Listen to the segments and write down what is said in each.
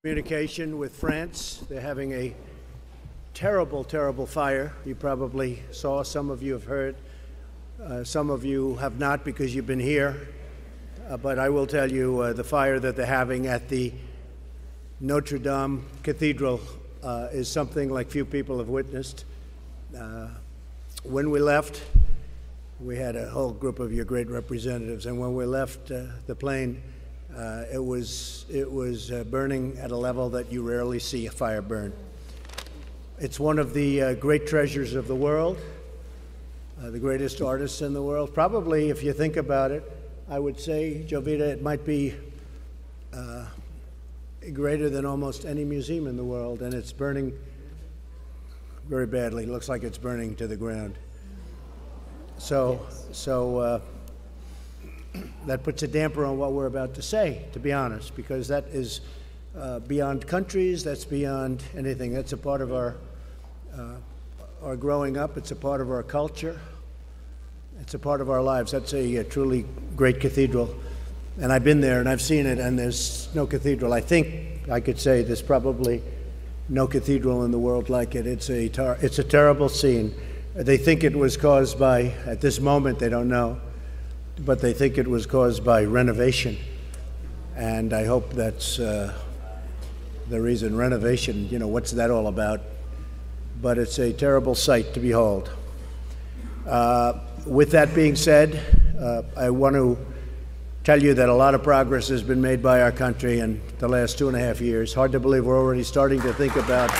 Communication with France. They're having a terrible, terrible fire. You probably saw, some of you have heard, some of you have not because you've been here. But I will tell you the fire that they're having at the Notre Dame Cathedral is something like few people have witnessed. When we left, we had a whole group of your great representatives, and when we left the plane, it was burning at a level that you rarely see a fire burn. It's one of the great treasures of the world, the greatest artists in the world. Probably, if you think about it, I would say, Jovita, it might be greater than almost any museum in the world, and it's burning very badly. It looks like it's burning to the ground. So that puts a damper on what we're about to say, to be honest, because that is beyond countries, that's beyond anything. That's a part of our growing up, it's a part of our culture, it's a part of our lives. That's a truly great cathedral. And I've been there and I've seen it, and there's no cathedral. I think I could say there's probably no cathedral in the world like it. It's a terrible scene. They think it was caused by, at this moment they don't know, but they think it was caused by renovation. And I hope that's the reason. Renovation, you know, what's that all about? But it's a terrible sight to behold. With that being said, I want to tell you that a lot of progress has been made by our country in the last 2.5 years. Hard to believe we're already starting to think about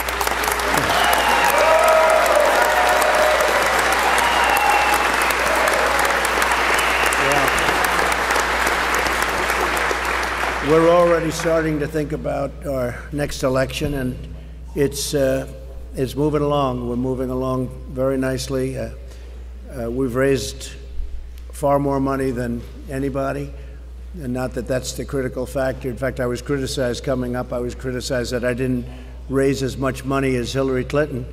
we're already starting to think about our next election, and it's moving along. We're moving along very nicely. We've raised far more money than anybody, and not that that's the critical factor. In fact, I was criticized coming up. I was criticized that I didn't raise as much money as Hillary Clinton,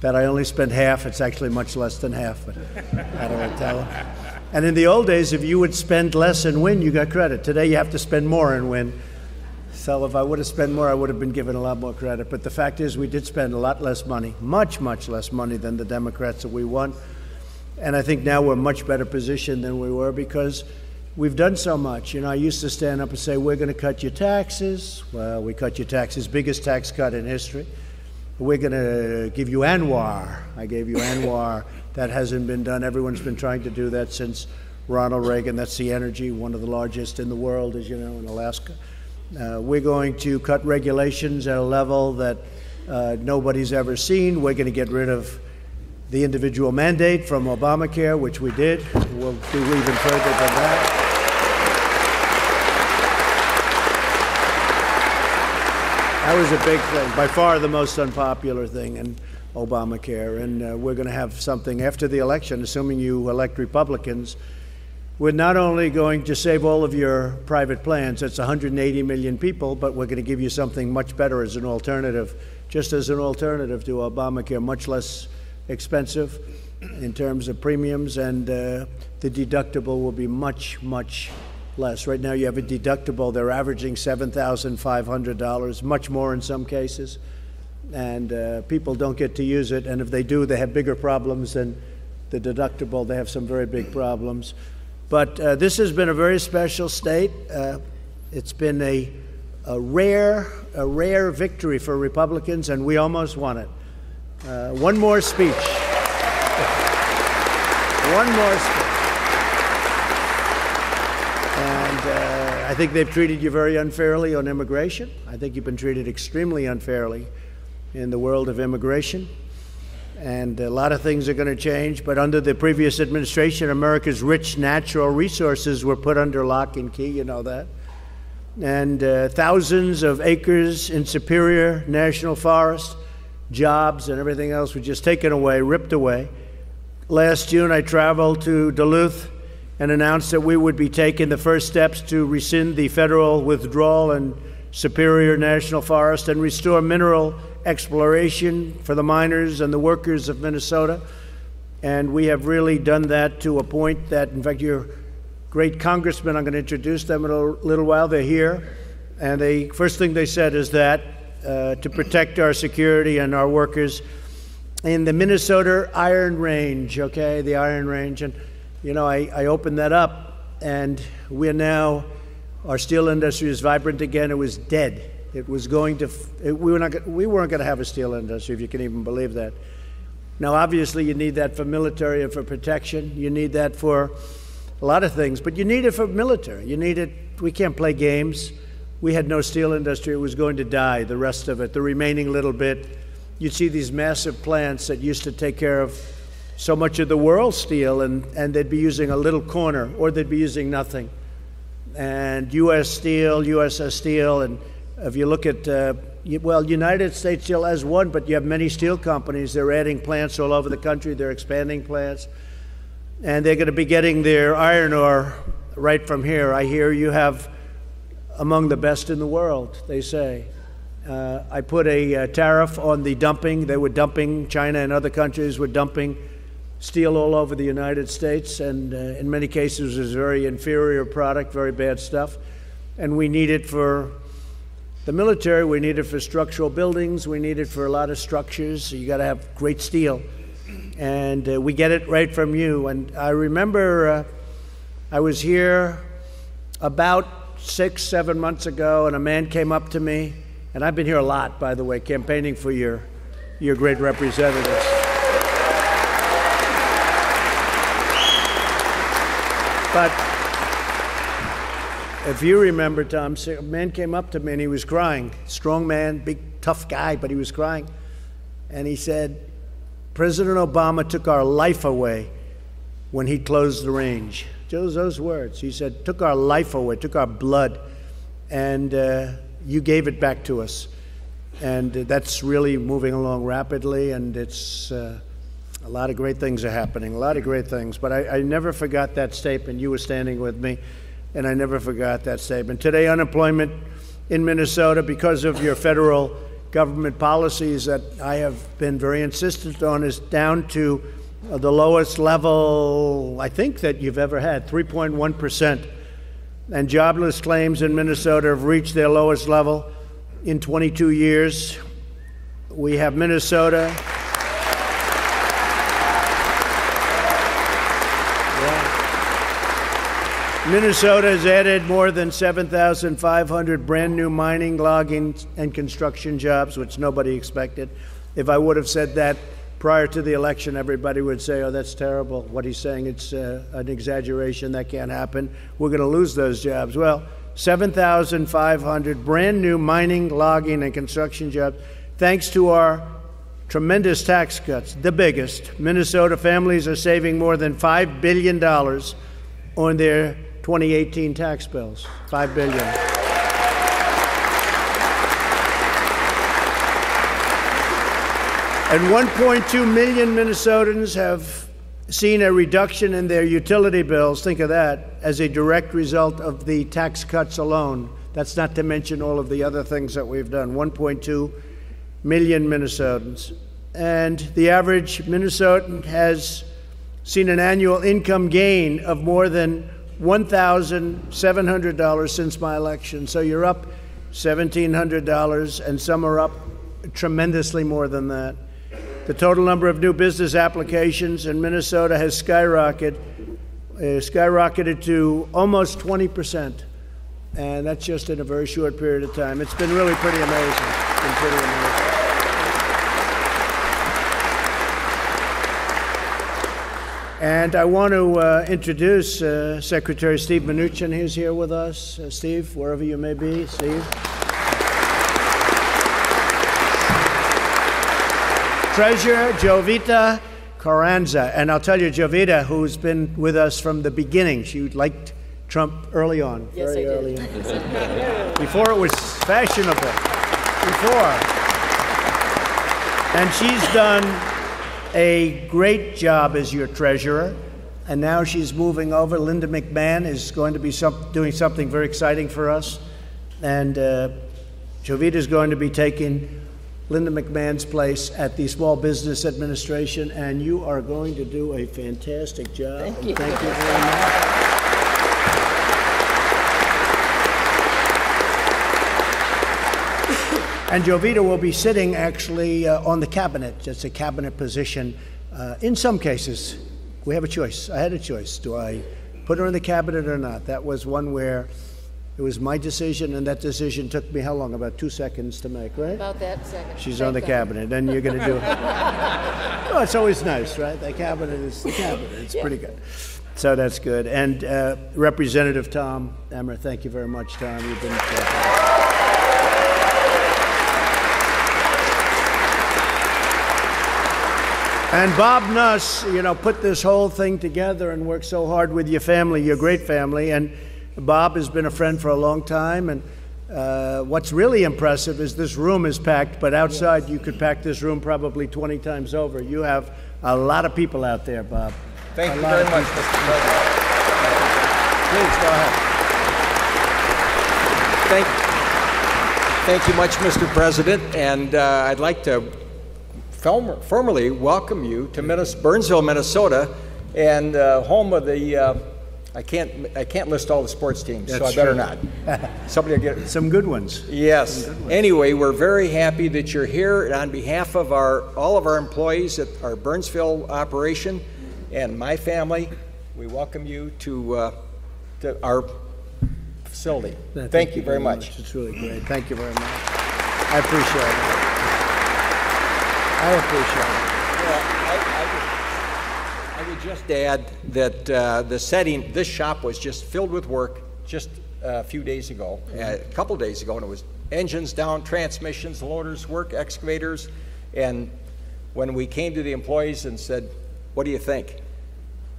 but I only spent half. It's actually much less than half, but I don't want to tell her. And in the old days, if you would spend less and win, you got credit. Today, you have to spend more and win. So if I would have spent more, I would have been given a lot more credit. But the fact is, we did spend a lot less money, much, much less money than the Democrats that we won. And I think now we're much better positioned than we were because we've done so much. You know, I used to stand up and say, we're going to cut your taxes. Well, we cut your taxes, biggest tax cut in history. We're going to give you ANWR. I gave you ANWR. That hasn't been done. Everyone's been trying to do that since Ronald Reagan. That's the energy, one of the largest in the world, as you know, in Alaska. We're going to cut regulations at a level that nobody's ever seen. We're going to get rid of the individual mandate from Obamacare, which we did. We'll do even further than that. That was a big thing, by far the most unpopular thing in Obamacare, and we're going to have something after the election, assuming you elect Republicans. We're not only going to save all of your private plans, that's 180 million people, but we're going to give you something much better as an alternative, just as an alternative to Obamacare, much less expensive in terms of premiums, and the deductible will be much, much less. Right now you have a deductible, they're averaging $7,500, much more in some cases. And people don't get to use it, and if they do, they have bigger problems than the deductible. They have some very big problems. But this has been a very special state. It's been a rare victory for Republicans, and we almost won it. One more speech. One more speech. And I think they've treated you very unfairly on immigration. I think you've been treated extremely unfairly in the world of immigration, and a lot of things are going to change. But under the previous administration, America's rich natural resources were put under lock and key, you know that, and thousands of acres in Superior National Forest, jobs and everything else were just taken away, ripped away. Last June, I traveled to Duluth and announced that we would be taking the first steps to rescind the federal withdrawal in Superior National Forest and restore mineral exploration for the miners and the workers of Minnesota. And we have really done that to a point that, in fact, you're great congressmen. I'm going to introduce them in a little while. They're here. And the first thing they said is that to protect our security and our workers in the Minnesota Iron Range, okay, the Iron Range. And, you know, I opened that up, and we're now, our steel industry is vibrant again. It was dead. It was going to, we weren't going to have a steel industry, if you can even believe that. Now, obviously, you need that for military and for protection. You need that for a lot of things, but you need it for military. You need it, we can't play games. We had no steel industry. It was going to die, the rest of it, the remaining little bit. You'd see these massive plants that used to take care of so much of the world's steel, and they'd be using a little corner, or they'd be using nothing. And U.S. Steel, USS Steel, and if you look at, well, United States Steel has one, but you have many steel companies. They're adding plants all over the country. They're expanding plants. And they're going to be getting their iron ore right from here. I hear you have among the best in the world, they say. I put a tariff on the dumping. They were dumping, China and other countries were dumping steel all over the United States, and in many cases it was a very inferior product, very bad stuff. And we need it for the military, we need it for structural buildings, we need it for a lot of structures. So you got to have great steel. And we get it right from you. And I remember I was here about 6-7 months ago, and a man came up to me, and I've been here a lot, by the way, campaigning for your great representatives. But if you remember, Tom, a man came up to me and he was crying. Strong man, big, tough guy, but he was crying. And he said, President Obama took our life away when he closed the range. Those words. He said, took our life away, took our blood, and you gave it back to us. And that's really moving along rapidly, and it's a lot of great things are happening, a lot of great things. But I never forgot that statement. You were standing with me, and I never forgot that statement. Today, unemployment in Minnesota, because of your federal government policies that I have been very insistent on, is down to the lowest level, I think, that you've ever had, 3.1%. And jobless claims in Minnesota have reached their lowest level in 22 years. We have Minnesota. Minnesota has added more than 7,500 brand new mining, logging, and construction jobs, which nobody expected. If I would have said that prior to the election, everybody would say, oh, that's terrible. What he's saying, it's an exaggeration. That can't happen. We're going to lose those jobs. Well, 7,500 brand new mining, logging, and construction jobs, thanks to our tremendous tax cuts, the biggest. Minnesota families are saving more than $5 billion on their 2018 tax bills. $5 billion. And 1.2 million Minnesotans have seen a reduction in their utility bills, think of that, as a direct result of the tax cuts alone. That's not to mention all of the other things that we've done. 1.2 million Minnesotans. And the average Minnesotan has seen an annual income gain of more than $1,700 since my election. So you're up $1,700, and some are up tremendously more than that. The total number of new business applications in Minnesota has skyrocketed to almost 20%. And that's just in a very short period of time. It's been really pretty amazing. It's been pretty amazing. And I want to introduce Secretary Steve Mnuchin, who's here with us. Steve, wherever you may be, Steve. Treasurer Jovita Carranza. And I'll tell you, Jovita, who's been with us from the beginning, she liked Trump early on. Yes, very I did. early on. Before it was fashionable. Before. And she's done a great job as your treasurer, and now she's moving over. Linda McMahon is going to be doing something very exciting for us, and Jovita is going to be taking Linda McMahon's place at the Small Business Administration, and you are going to do a fantastic job. Thank you. Thank you very much. And Jovita will be sitting actually on the cabinet. It's a cabinet position. In some cases, we have a choice. I had a choice. Do I put her in the cabinet or not? That was one where it was my decision, and that decision took me how long? About 2 seconds to make, right? About that second. She's on the cabinet, and you're going to do it. Oh, it's always nice, right? The cabinet is the cabinet. It's pretty good. So that's good. And Representative Tom Emmer, thank you very much, Tom. You've been And Bob Nuss, you know, put this whole thing together and worked so hard with your family, your great family. And Bob has been a friend for a long time. And what's really impressive is this room is packed, but outside you could pack this room probably 20 times over. You have a lot of people out there, Bob. Thank you very much, Mr. President. Please, go ahead. Thank you much, Mr. President. And I'd like to formally welcome you to Burnsville, Minnesota, and home of the. I can't list all the sports teams, That's so I better true. not. Somebody will get some good ones. Yes. Good ones. Anyway, we're very happy that you're here, and on behalf of all of our employees at our Burnsville operation and my family, we welcome you to our facility. Thank you very much. It's really great. Thank you very much. I appreciate it. I appreciate it. I would just add that the setting, this shop was just filled with work just a few days ago, a couple days ago, and it was engines down, transmissions, loaders, work, excavators, and when we came to the employees and said, what do you think?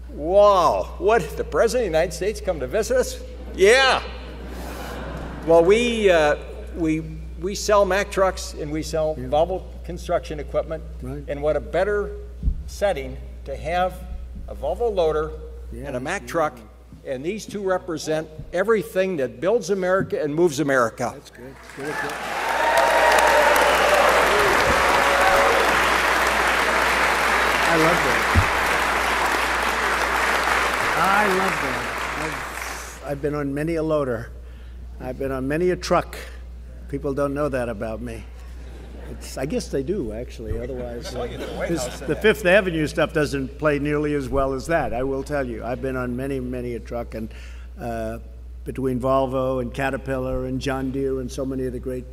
Wow, what, the President of the United States come to visit us? Yeah. Well, we sell Mack trucks and we sell Volvo construction equipment, and what a better setting to have a Volvo loader and a Mack truck, and these two represent everything that builds America and moves America. That's good. Good. I love that. I've been on many a loader. I've been on many a truck. People don't know that about me. I guess they do, actually. Otherwise, the Fifth Avenue stuff doesn't play nearly as well as that, I will tell you. I've been on many a truck, and between Volvo and Caterpillar and John Deere and so many of the great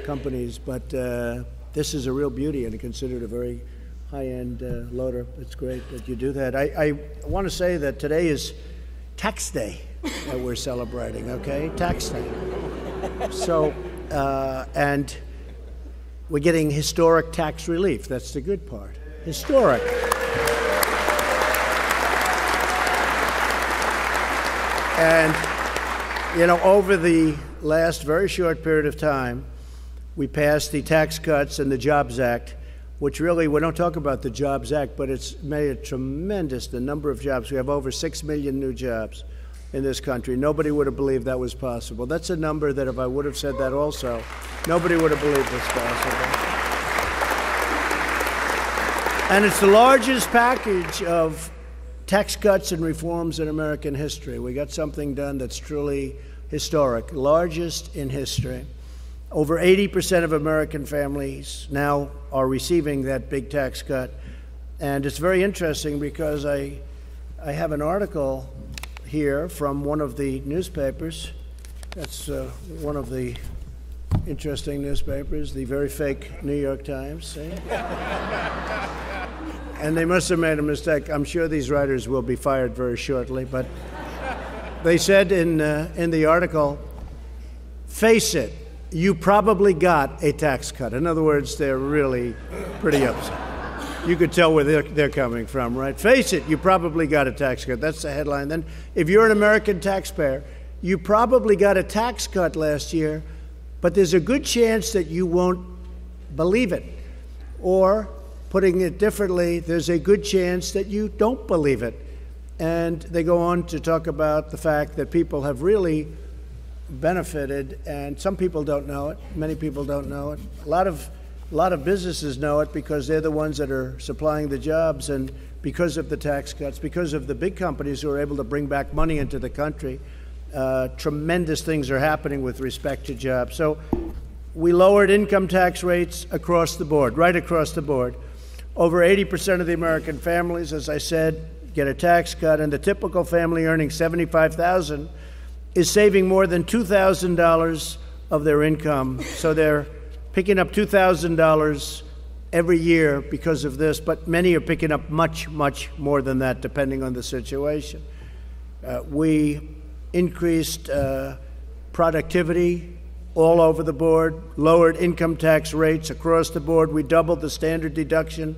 companies. But this is a real beauty and considered a very high-end loader. It's great that you do that. I want to say that today is Tax Day that we're celebrating, okay? Tax Day. So, and we're getting historic tax relief. That's the good part. Historic. And, you know, over the last very short period of time, we passed the Tax Cuts and the Jobs Act, which really, we don't talk about the Jobs Act, but it's made the number of jobs. We have over 6 million new jobs in this country. Nobody would have believed that was possible. That's a number that if I would have said that also, nobody would have believed it's possible. And it's the largest package of tax cuts and reforms in American history. We got something done that's truly historic, largest in history. Over 80% of American families now are receiving that big tax cut. And it's very interesting because I have an article here from one of the newspapers. That's one of the interesting newspapers, the very fake New York Times. See? And they must have made a mistake. I'm sure these writers will be fired very shortly, but they said in the article, face it, you probably got a tax cut. In other words, they're really pretty upset. You could tell where they're coming from, right? Face it, you probably got a tax cut. That's the headline. Then, if you're an American taxpayer, you probably got a tax cut last year, but there's a good chance that you won't believe it. Or, putting it differently, there's a good chance that you don't believe it. And they go on to talk about the fact that people have really benefited, and some people don't know it. Many people don't know it. A lot of businesses know it because they're the ones that are supplying the jobs, and because of the tax cuts, because of the big companies who are able to bring back money into the country, tremendous things are happening with respect to jobs. So We lowered income tax rates across the board, right across the board. Over 80% of the American families, as I said, get a tax cut, and the typical family earning $75,000 is saving more than $2,000 of their income. So they're picking up $2,000 every year because of this, but many are picking up much, much more than that, depending on the situation. We increased productivity all over the board, lowered income tax rates across the board. We doubled the standard deduction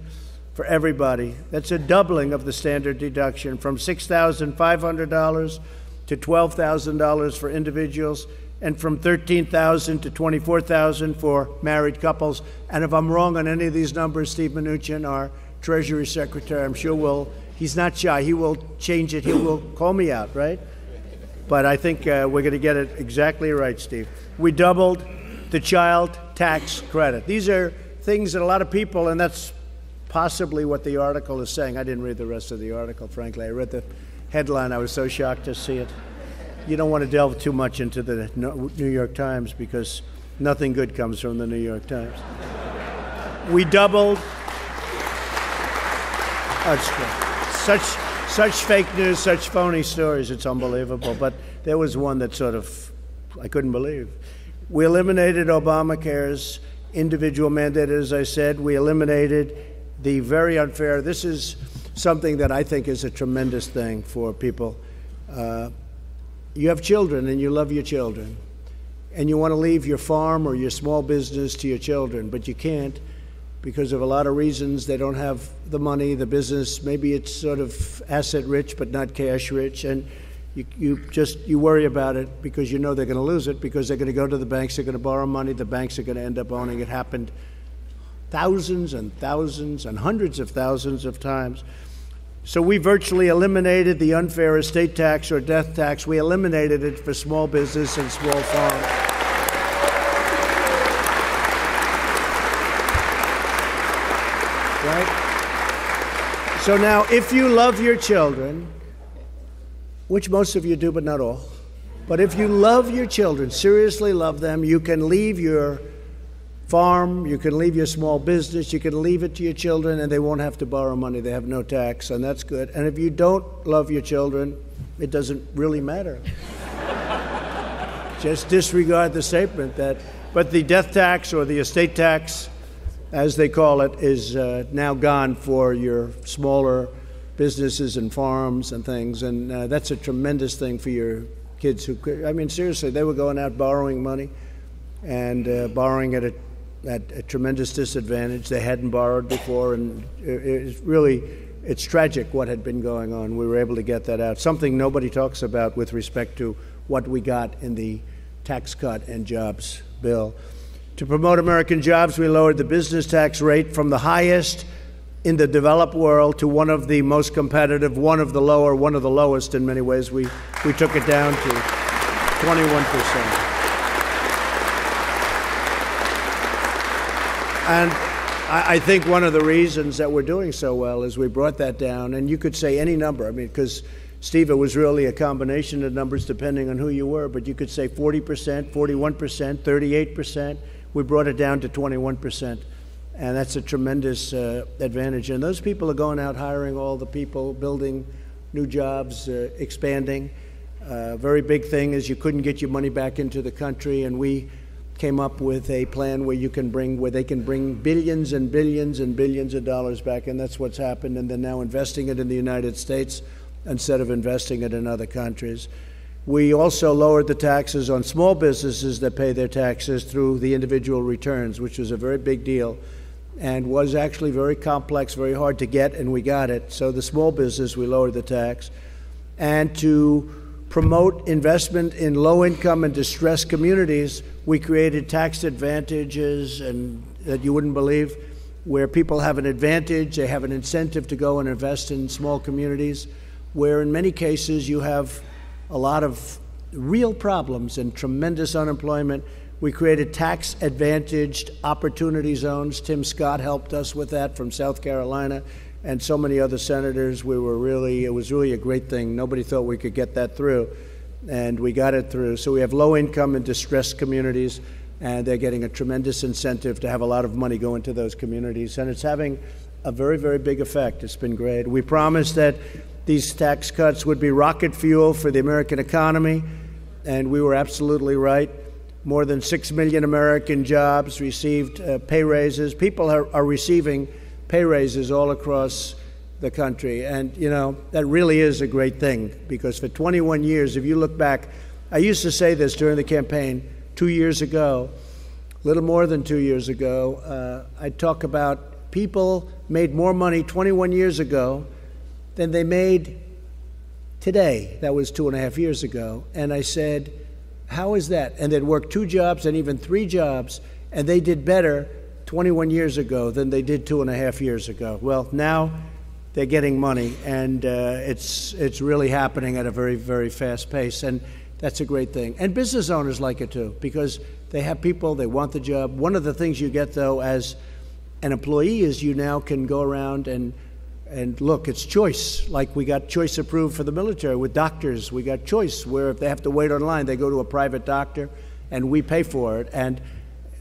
for everybody. That's a doubling of the standard deduction from $6,500 to $12,000 for individuals, and from $13,000 to $24,000 for married couples. And if I'm wrong on any of these numbers, Steve Mnuchin, our Treasury Secretary, I'm sure he's not shy, he will change it, he will call me out, right? But I think we're going to get it exactly right, Steve. We doubled the child tax credit. These are things that a lot of people, and that's possibly what the article is saying. I didn't read the rest of the article, frankly. I read the headline. I was so shocked to see it. You don't want to delve too much into the New York Times because nothing good comes from the New York Times. We doubled. Such fake news, such phony stories, it's unbelievable. But there was one that sort of, I couldn't believe. We eliminated Obamacare's individual mandate, as I said. We eliminated the very unfair, this is something that I think is a tremendous thing for people. You have children and you love your children, and you want to leave your farm or your small business to your children, but you can't because of a lot of reasons. They don't have the money, the business, maybe it's sort of asset rich but not cash rich, and you worry about it because you know they're going to lose it, because they're going to go to the banks, they're going to borrow money, the banks are going to end up owning it. Happened thousands and thousands and hundreds of thousands of times. So we virtually eliminated the unfair estate tax or death tax. We eliminated it for small business and small farms. Right? So now, if you love your children, which most of you do, but not all, but if you love your children, seriously love them, you can leave your farm, you can leave your small business, you can leave it to your children, and they won't have to borrow money. They have no tax, and that's good. And if you don't love your children, it doesn't really matter. Just disregard the statement that, but the death tax or the estate tax, as they call it, is now gone for your smaller businesses and farms and things, and that's a tremendous thing for your kids who could, I mean, seriously, they were going out borrowing money and borrowing at a tremendous disadvantage. They hadn't borrowed before, and it's tragic what had been going on. We were able to get that out, something nobody talks about with respect to what we got in the tax cut and jobs bill. To promote American jobs, we lowered the business tax rate from the highest in the developed world to one of the most competitive, one of the lowest in many ways. We took it down to 21%. And I think one of the reasons that we're doing so well is we brought that down, and you could say any number. I mean, because, Steve, it was really a combination of numbers depending on who you were, but you could say 40%, 41%, 38%. We brought it down to 21%, and that's a tremendous advantage. And those people are going out hiring all the people, building new jobs, expanding. Very big thing is you couldn't get your money back into the country, and we came up with a plan where they can bring billions and billions and billions of dollars back, and that's what's happened. And they're now investing it in the United States instead of investing it in other countries. We also lowered the taxes on small businesses that pay their taxes through the individual returns, which was a very big deal and was actually very complex, very hard to get, and we got it. So the small business, we lowered the tax. And to promote investment in low-income and distressed communities, we created tax advantages and that you wouldn't believe, where people have an advantage, they have an incentive to go and invest in small communities, where in many cases you have a lot of real problems and tremendous unemployment. We created tax-advantaged opportunity zones. Tim Scott helped us with that from South Carolina, and so many other senators. It was really a great thing. Nobody thought we could get that through, and we got it through. So we have low-income and distressed communities. and they're getting a tremendous incentive to have a lot of money go into those communities, and it's having a very, very big effect. It's been great. We promised that these tax cuts would be rocket fuel for the American economy, and we were absolutely right. More than 6 million American jobs received pay raises. People are receiving pay raises all across the country, and that really is a great thing, because for 21 years, if you look back, I used to say this during the campaign 2 years ago, a little more than 2 years ago, I'd talk about people made more money 21 years ago than they made today. That was 2.5 years ago. And I said, how is that? And they'd work 2 jobs and even 3 jobs, and they did better 21 years ago than they did 2.5 years ago. Well, now they're getting money, and it's really happening at a very, very fast pace, and that's a great thing. And business owners like it too, because they have people, they want the job. One of the things you get, though, as an employee is you now can go around and look, it's choice. Like we got choice approved for the military with doctors. We got choice where if they have to wait online, they go to a private doctor and we pay for it. And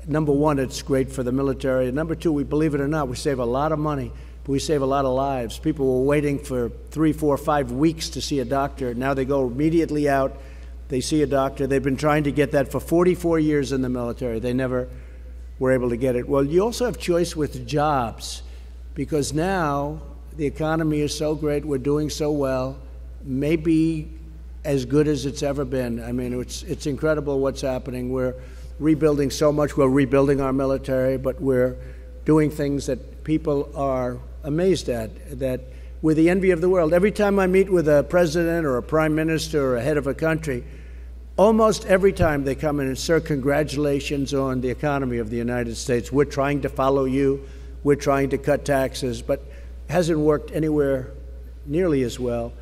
number one, it's great for the military. And number two, we believe it or not, we save a lot of money, but we save a lot of lives. People were waiting for 3, 4, 5 weeks to see a doctor. Now they go immediately out, they see a doctor. They've been trying to get that for 44 years in the military. They never were able to get it. Well, you also have choice with jobs, because now the economy is so great, we're doing so well, maybe as good as it's ever been. I mean, it's incredible what's happening. We're rebuilding so much. We're rebuilding our military, but we're doing things that people are amazed at, that we're the envy of the world. Every time I meet with a president or a prime minister or a head of a country, almost every time they come in and, sir, congratulations on the economy of the United States. We're trying to follow you. We're trying to cut taxes, but it hasn't worked anywhere nearly as well.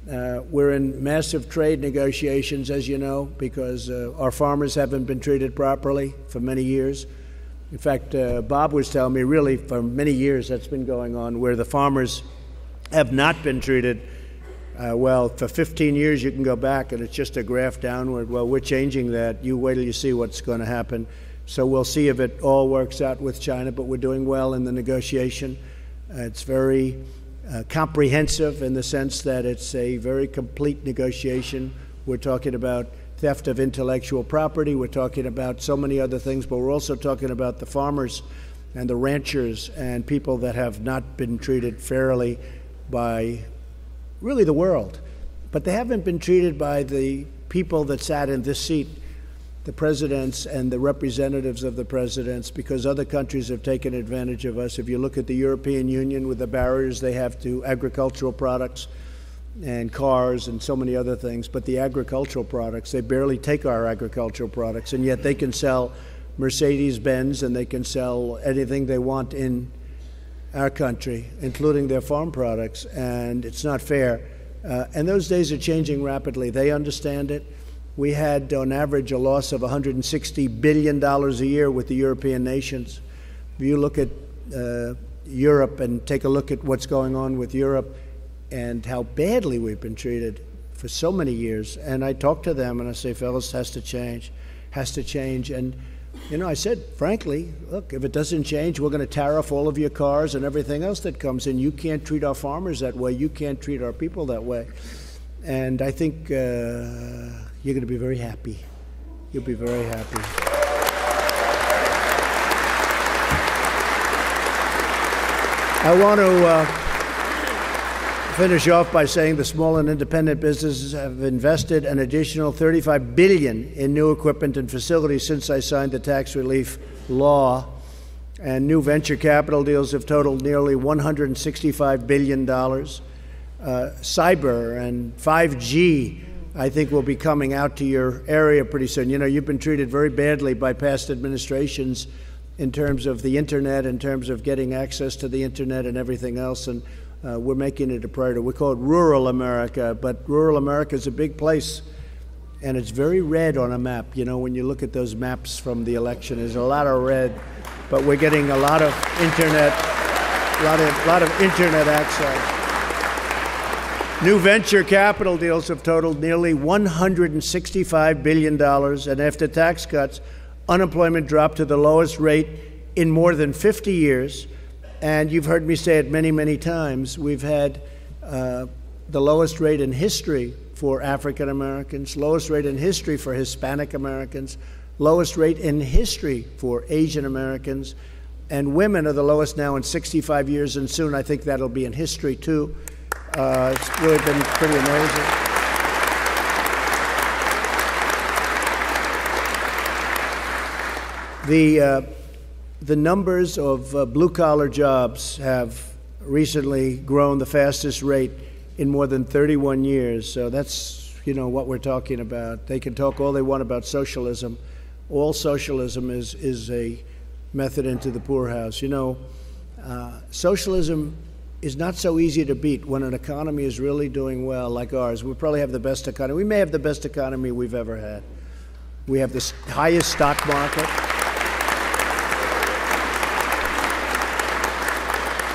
We're in massive trade negotiations, as you know, because our farmers haven't been treated properly for many years. In fact, Bob was telling me, really, for many years that's been going on, where the farmers have not been treated well. For 15 years you can go back and it's just a graph downward. Well, we're changing that. You wait till you see what's going to happen. So we'll see if it all works out with China, but we're doing well in the negotiation. It's very comprehensive in the sense that it's a very complete negotiation. We're talking about theft of intellectual property. We're talking about so many other things, but we're also talking about the farmers and the ranchers and people that have not been treated fairly by really the world. But they haven't been treated by the people that sat in this seat, the presidents and the representatives of the presidents, because other countries have taken advantage of us. If you look at the European Union with the barriers they have to agricultural products and cars and so many other things, but the agricultural products, they barely take our agricultural products, and yet they can sell Mercedes-Benz and they can sell anything they want in our country, including their farm products, and it's not fair. And those days are changing rapidly. They understand it. We had, on average, a loss of $160 billion a year with the European nations. If you look at Europe and take a look at what's going on with Europe and how badly we've been treated for so many years, and I talk to them and I say, fellas, has to change. And I said, frankly, look, if it doesn't change, we're going to tariff all of your cars and everything else that comes in. You can't treat our farmers that way. You can't treat our people that way. And I think you're going to be very happy. You'll be very happy. I want to finish off by saying the small and independent businesses have invested an additional $35 billion in new equipment and facilities since I signed the tax relief law, and new venture capital deals have totaled nearly $165 billion. Cyber and 5G, I think, will be coming out to your area pretty soon. You've been treated very badly by past administrations in terms of the internet, in terms of getting access to the internet and everything else, and we're making it a priority. We call it rural America, but rural America is a big place, and it's very red on a map. When you look at those maps from the election, there's a lot of red, but we're getting a lot of internet, a lot of internet access. New venture capital deals have totaled nearly $165 billion, and after tax cuts, Unemployment dropped to the lowest rate in more than 50 years. And you've heard me say it many, many times. We've had the lowest rate in history for African Americans, lowest rate in history for Hispanic Americans, lowest rate in history for Asian Americans, and women are the lowest now in 65 years, and soon I think that'll be in history too. It's really been pretty amazing. The numbers of blue-collar jobs have recently grown the fastest rate in more than 31 years. So that's, what we're talking about. They can talk all they want about socialism. All socialism is a method into the poorhouse. Socialism is not so easy to beat when an economy is really doing well like ours. We probably have the best economy. We may have the best economy we've ever had. We have the highest stock market.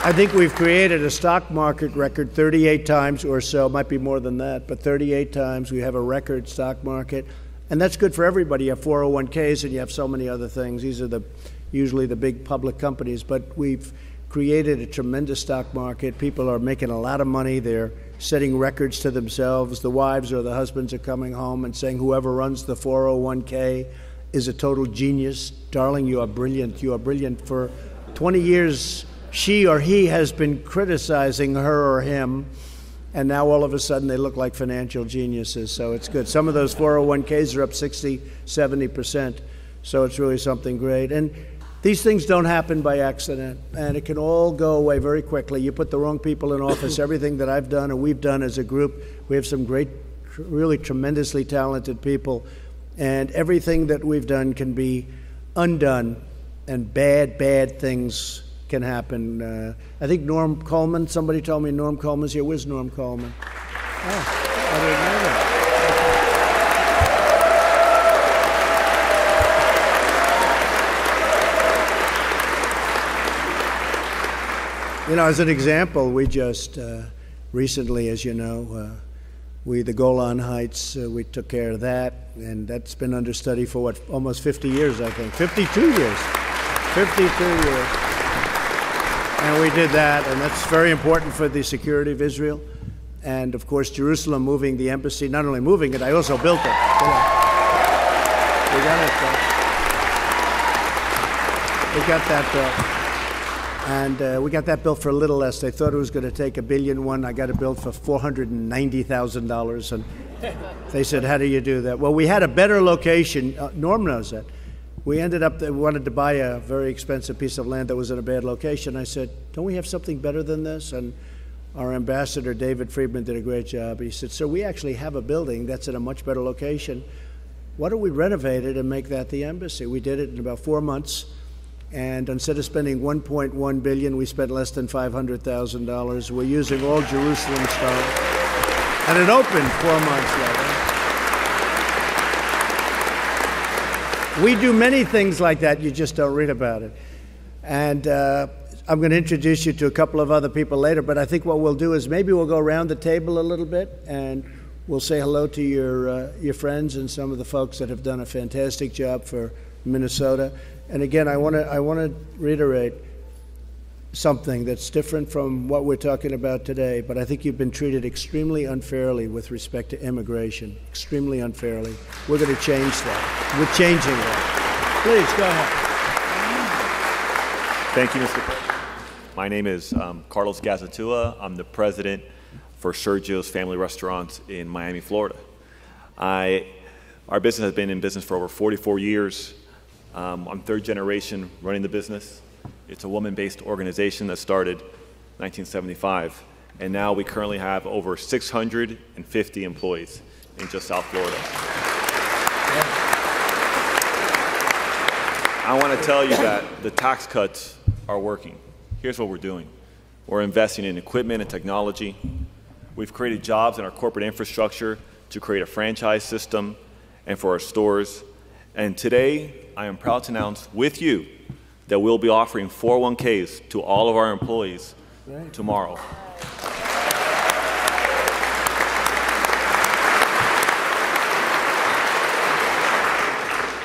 I think we've created a stock market record 38 times or so, might be more than that, but 38 times we have a record stock market. And that's good for everybody. You have 401ks and you have so many other things. These are usually the big public companies, but we've created a tremendous stock market. People are making a lot of money. They're setting records to themselves. The wives or the husbands are coming home and saying, whoever runs the 401k is a total genius. Darling, you are brilliant. You are brilliant. For 20 years, she or he has been criticizing her or him, and now all of a sudden they look like financial geniuses, so it's good. Some of those 401ks are up 60, 70%, so it's really something great. And these things don't happen by accident, and it can all go away very quickly. You put the wrong people in office. Everything that I've done and we've done as a group, we have some great, really tremendously talented people, and everything that we've done can be undone, and bad things can happen. I think Norm Coleman, somebody told me Norm Coleman's here. Where's Norm Coleman? Oh, I didn't know that. As an example, we just recently, as you know, the Golan Heights, we took care of that, and that's been under study for almost 50 years, I think. 52 years. 52 years. And we did that, and that's very important for the security of Israel. And, of course, Jerusalem, moving the embassy, not only moving it, I also built it. We got it built. We got that built. And we got that built for a little less. They thought it was going to take $1.1 billion. I got it built for $490,000. And they said, how do you do that? Well, we had a better location. Norm knows that. We ended up, wanted to buy a very expensive piece of land that was in a bad location. I said, don't we have something better than this? And our ambassador, David Friedman, did a great job. He said, sir, we actually have a building that's in a much better location. Why don't we renovate it and make that the embassy? We did it in about 4 months. And instead of spending $1.1 billion, we spent less than $500,000. We're using all Jerusalem stone. And it opened 4 months later. We do many things like that, you just don't read about it. And I'm going to introduce you to a couple of other people later, but I think what we'll do is maybe we'll go around the table a little bit and we'll say hello to your friends and some of the folks that have done a fantastic job for Minnesota. And again, I want to reiterate something that's different from what we're talking about today, but I think you've been treated extremely unfairly with respect to immigration, extremely unfairly. We're going to change that. We're changing that. Please, go ahead. Thank you, Mr. President. My name is Carlos Gazatua. I'm the president for Sergio's Family Restaurants in Miami, Florida. Our business has been in business for over 44 years. I'm third generation running the business. It's a woman-based organization that started 1975, and now we currently have over 650 employees in just South Florida. I want to tell you that the tax cuts are working. Here's what we're doing. We're investing in equipment and technology. We've created jobs in our corporate infrastructure to create a franchise system and for our stores. And today, I am proud to announce with you that we'll be offering 401ks to all of our employees tomorrow.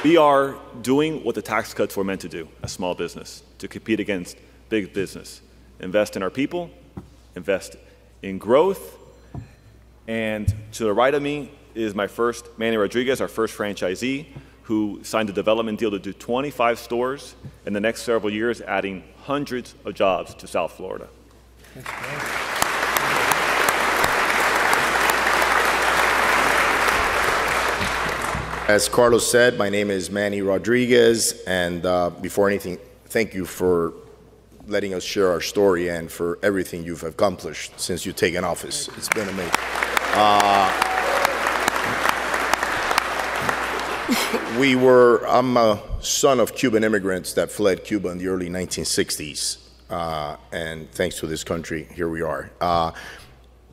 We are doing what the tax cuts were meant to do as small business, to compete against big business. Invest in our people, invest in growth, and to the right of me is Manny Rodriguez, our first franchisee, who signed a development deal to do 25 stores in the next several years, adding hundreds of jobs to South Florida. That's great. As Carlos said, my name is Manny Rodriguez, and before anything, thank you for letting us share our story and for everything you've accomplished since you've taken office. It's been amazing. I'm a son of Cuban immigrants that fled Cuba in the early 1960s, and thanks to this country, here we are.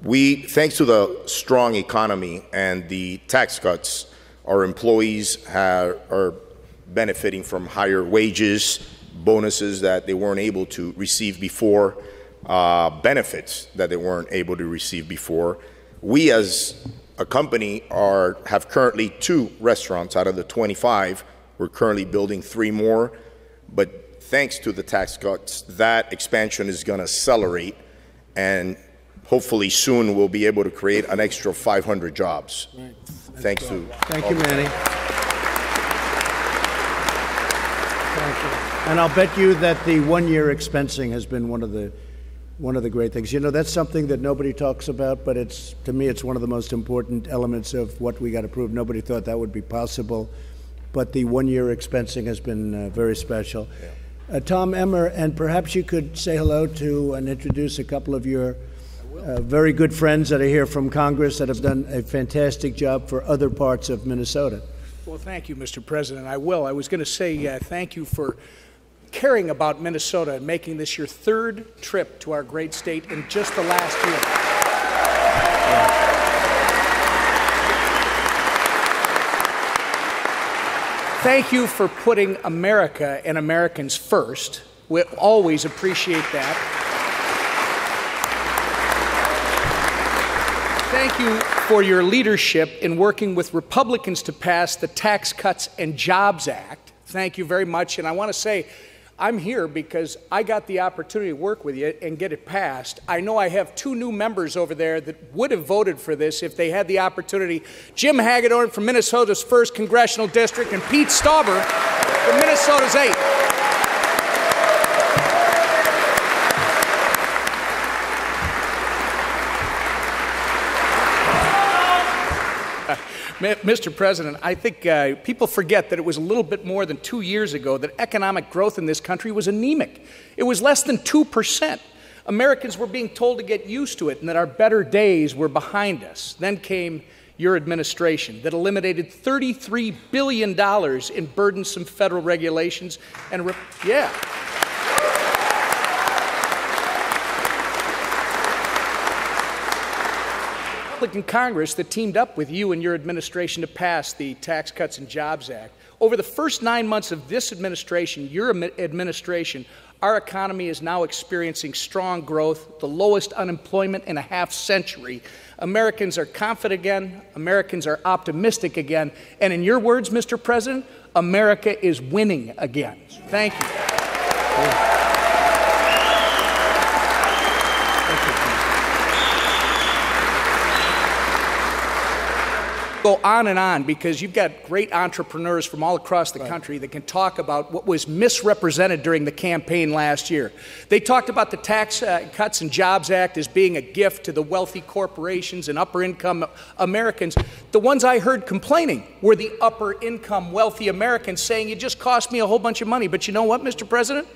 Thanks to the strong economy and the tax cuts, our employees are benefiting from higher wages, bonuses that they weren't able to receive before, benefits that they weren't able to receive before. We as a company have currently 2 restaurants out of the 25. We're currently building 3 more, but thanks to the tax cuts, that expansion is going to accelerate, and hopefully soon we'll be able to create an extra 500 jobs. Right. Thanks to Thank you, Manny. Thank you. And I'll bet you that the 1-year expensing has been one of the great things. You know, that's something that nobody talks about, but to me, it's one of the most important elements of what we got to prove. Nobody thought that would be possible, but the 1-year expensing has been very special. Yeah. Tom Emmer, and perhaps you could say hello to and introduce a couple of your very good friends that are here from Congress that have done a fantastic job for other parts of Minnesota. Well, thank you, Mr. President. I will. I was going to say thank you for caring about Minnesota and making this your 3rd trip to our great state in just the last year. Thank you for putting America and Americans first. We always appreciate that. Thank you for your leadership in working with Republicans to pass the Tax Cuts and Jobs Act. Thank you very much. And I want to say, I'm here because I got the opportunity to work with you and get it passed. I know I have 2 new members over there that would have voted for this if they had the opportunity. Jim Hagedorn from Minnesota's 1st Congressional District and Pete Stauber from Minnesota's 8th. Mr. President, I think people forget that it was a little bit more than 2 years ago that economic growth in this country was anemic. It was less than 2%. Americans were being told to get used to it and that our better days were behind us. Then came your administration that eliminated $33 billion in burdensome federal regulations and Republican Congress that teamed up with you and your administration to pass the Tax Cuts and Jobs Act. Over the first 9 months of this administration, your administration, our economy is now experiencing strong growth, the lowest unemployment in a half-century. Americans are confident again, Americans are optimistic again, and in your words, Mr. President, America is winning again. Thank you. Go on and on because you've got great entrepreneurs from all across the country that can talk about what was misrepresented during the campaign last year. They talked about the Tax Cuts and Jobs Act as being a gift to the wealthy corporations and upper income Americans. The ones I heard complaining were the upper income wealthy Americans saying it just cost me a whole bunch of money. But you know what, Mr. President?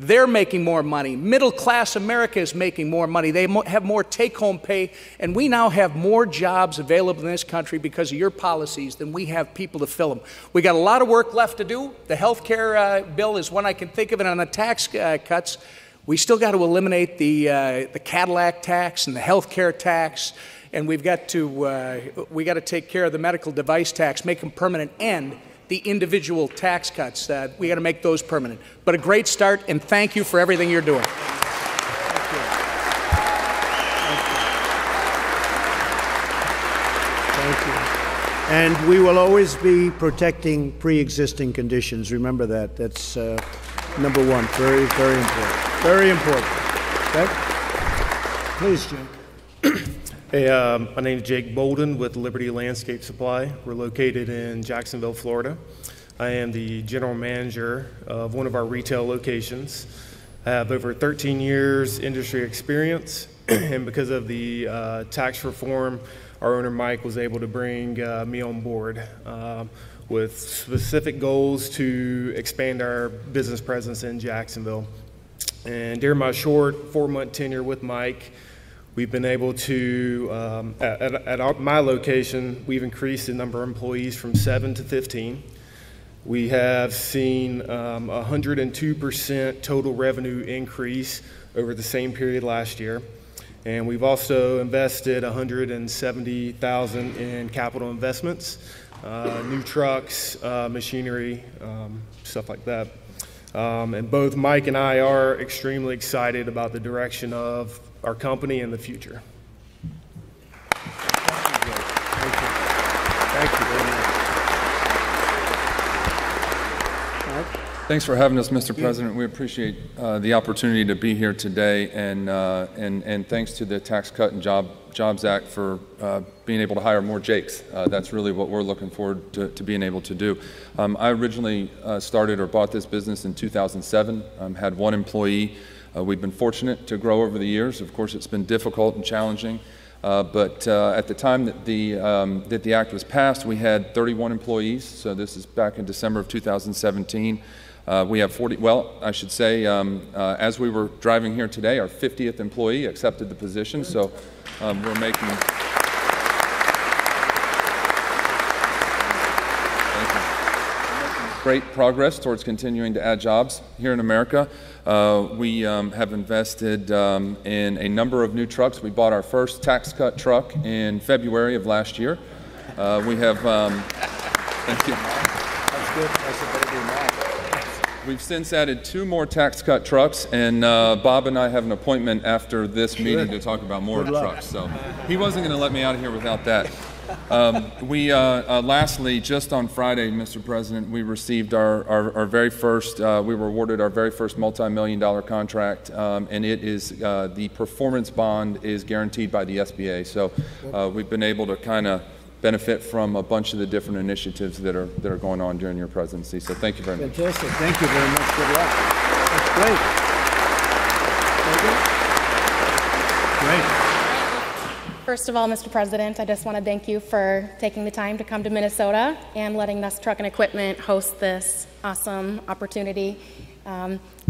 They're making more money. Middle-class America is making more money. They have more take-home pay, and we now have more jobs available in this country because of your policies than we have people to fill them. We got a lot of work left to do. The health care bill is one I can think of, and on the tax cuts, we still got to eliminate the Cadillac tax and the health care tax, and we got to take care of the medical device tax, make them permanent, and the individual tax cuts. We got to make those permanent. But a great start, and thank you for everything you're doing. Thank you. Thank you. And we will always be protecting pre-existing conditions. Remember that. That's number one. Very, very important. Very important. Okay? Please, Jake. Hey, my name is Jake Bolden with Liberty Landscape Supply. We're located in Jacksonville, Florida. I am the general manager of one of our retail locations. I have over 13 years industry experience, and because of the tax reform, our owner Mike was able to bring me on board with specific goals to expand our business presence in Jacksonville. And during my short 4-month tenure with Mike, we've been able to, at my location, we've increased the number of employees from 7 to 15. We have seen 102% total revenue increase over the same period last year. And we've also invested $170,000 in capital investments, new trucks, machinery, stuff like that. And both Mike and I are extremely excited about the direction of our company in the future. Thank you very much. Thanks for having us, Mr. President. We appreciate the opportunity to be here today, and thanks to the Tax Cut and Jobs Act for being able to hire more Jakes. That's really what we're looking forward to being able to do. I originally started or bought this business in 2007, had 1 employee. We've been fortunate to grow over the years. Of course, it's been difficult and challenging, but at the time that the act was passed, we had 31 employees, so this is back in December of 2017. We have 40, well, I should say, as we were driving here today, our 50th employee accepted the position, so we're making great progress towards continuing to add jobs here in America. We have invested in a number of new trucks. We bought our first tax cut truck in February of last year. We have, thank you. That's good. That's a better than that. We've since added 2 more tax cut trucks, and Bob and I have an appointment after this meeting to talk about more trucks. So he wasn't going to let me out of here without that. Lastly, just on Friday, Mr. President, we received our very first, we were awarded our very first multi-million-dollar contract, and it is, the performance bond is guaranteed by the SBA. So we've been able to kind of benefit from a bunch of the different initiatives that are going on during your presidency. So thank you very much. Fantastic. Thank you very much. Good luck. That's great. Great. First of all, Mr. President, I just want to thank you for taking the time to come to Minnesota and letting Nuss Truck and Equipment host this awesome opportunity.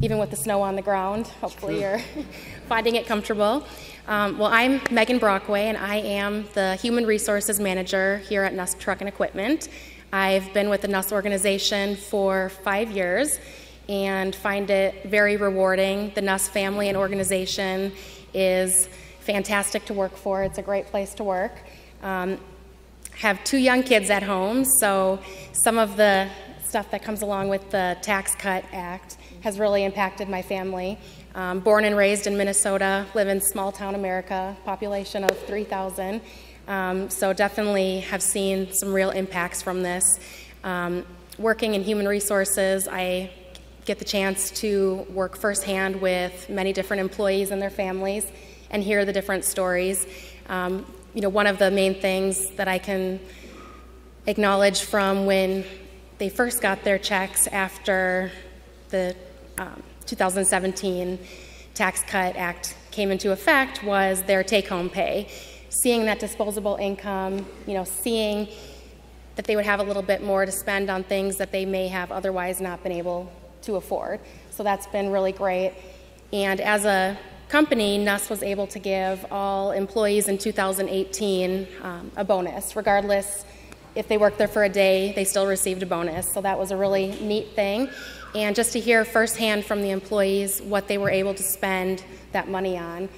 Even with the snow on the ground, hopefully you're finding it comfortable. Well, I'm Megan Brockway, and I am the Human Resources Manager here at Nuss Truck and Equipment. I've been with the Nuss organization for 5 years and find it very rewarding. The Nuss family and organization is fantastic to work for. It's a great place to work. Have 2 young kids at home, so some of the stuff that comes along with the Tax Cut Act has really impacted my family. Born and raised in Minnesota, live in small town America, population of 3,000. So definitely have seen some real impacts from this. Working in human resources, I get the chance to work firsthand with many different employees and their families and hear the different stories. You know, one of the main things that I can acknowledge from when they first got their checks after the 2017 Tax Cut Act came into effect was their take-home pay. Seeing that disposable income, you know, seeing that they would have a little bit more to spend on things that they may have otherwise not been able to afford. So that's been really great. And as a company, Nuss was able to give all employees in 2018 a bonus. Regardless if they worked there for a day, they still received a bonus. So that was a really neat thing. And just to hear firsthand from the employees what they were able to spend that money on.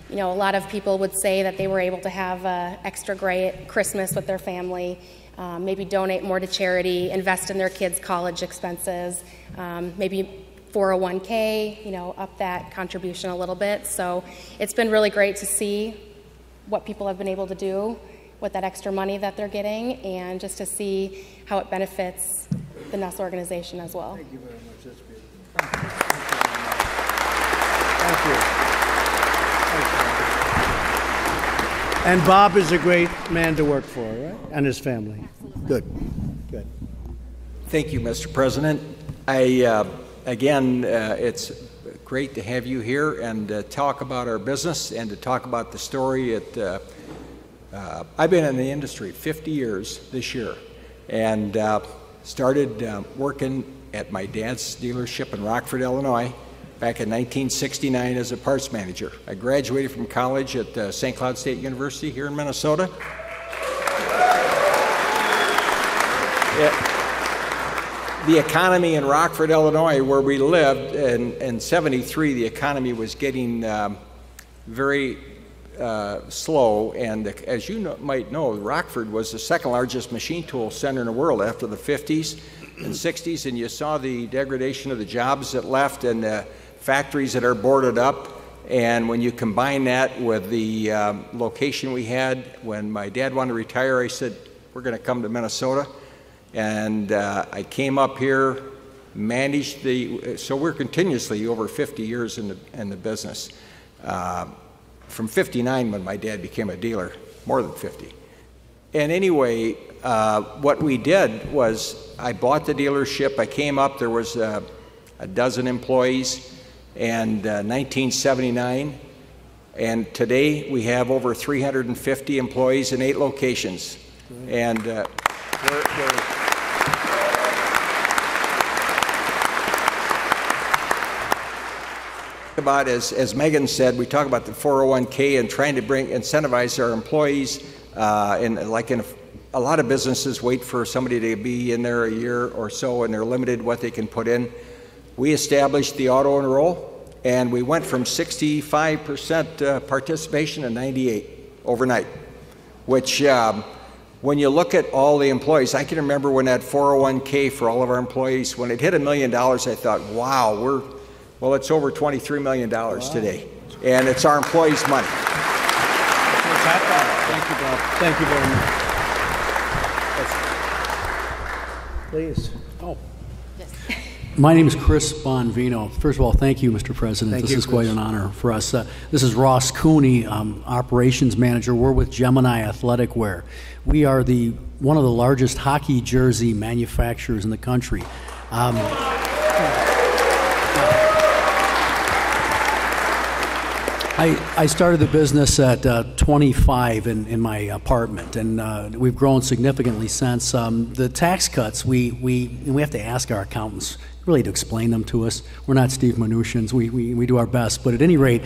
You know, a lot of people would say that they were able to have an extra great Christmas with their family, maybe donate more to charity, invest in their kids' college expenses, maybe 401k, you know, up that contribution a little bit. So it's been really great to see what people have been able to do with that extra money that they're getting, and just to see how it benefits the NUS organization as well. Thank you very much. That's beautiful. Thank you. And Bob is a great man to work for, right? And his family. Good. Good. Thank you, Mr. President. Again, it's great to have you here and talk about our business and to talk about the story. I've been in the industry 50 years this year, and started working at my dad's dealership in Rockford, Illinois, back in 1969 as a parts manager. I graduated from college at St. Cloud State University here in Minnesota. The economy in Rockford, Illinois, where we lived in 73, the economy was getting very slow, and as you might know, Rockford was the second largest machine tool center in the world after the 50s and 60s, and you saw the degradation of the jobs that left and the factories that are boarded up. And when you combine that with the location we had, when my dad wanted to retire, I said, we're going to come to Minnesota. And I came up here, managed so we're continuously over 50 years in the business. From 59 when my dad became a dealer, more than 50. And anyway, what we did was I bought the dealership. I came up, there was a dozen employees, and 1979. And today we have over 350 employees in 8 locations. And we're about, as Megan said, we talk about the 401k and trying to incentivize our employees. A lot of businesses wait for somebody to be in there a year or so, and they're limited what they can put in. We established the auto enroll, and we went from 65% participation to 98 overnight, which when you look at all the employees, I can remember when that 401k for all of our employees, when it hit $1 million, I thought, wow, well, it's over $23 million today, and it's our employees' money. Thank you, Bob. Thank you very much. Please. Oh. My name is Chris Bonvino. First of all, thank you, Mr. President. Thank this you, is quite Chris. an honor for us. This is Ross Cooney, operations manager. We're with Gemini Athletic Wear. We are one of the largest hockey jersey manufacturers in the country. I started the business at 25 in my apartment, and we've grown significantly since. The tax cuts, we have to ask our accountants really to explain them to us. We're not Steve Mnuchin's. We do our best, but at any rate,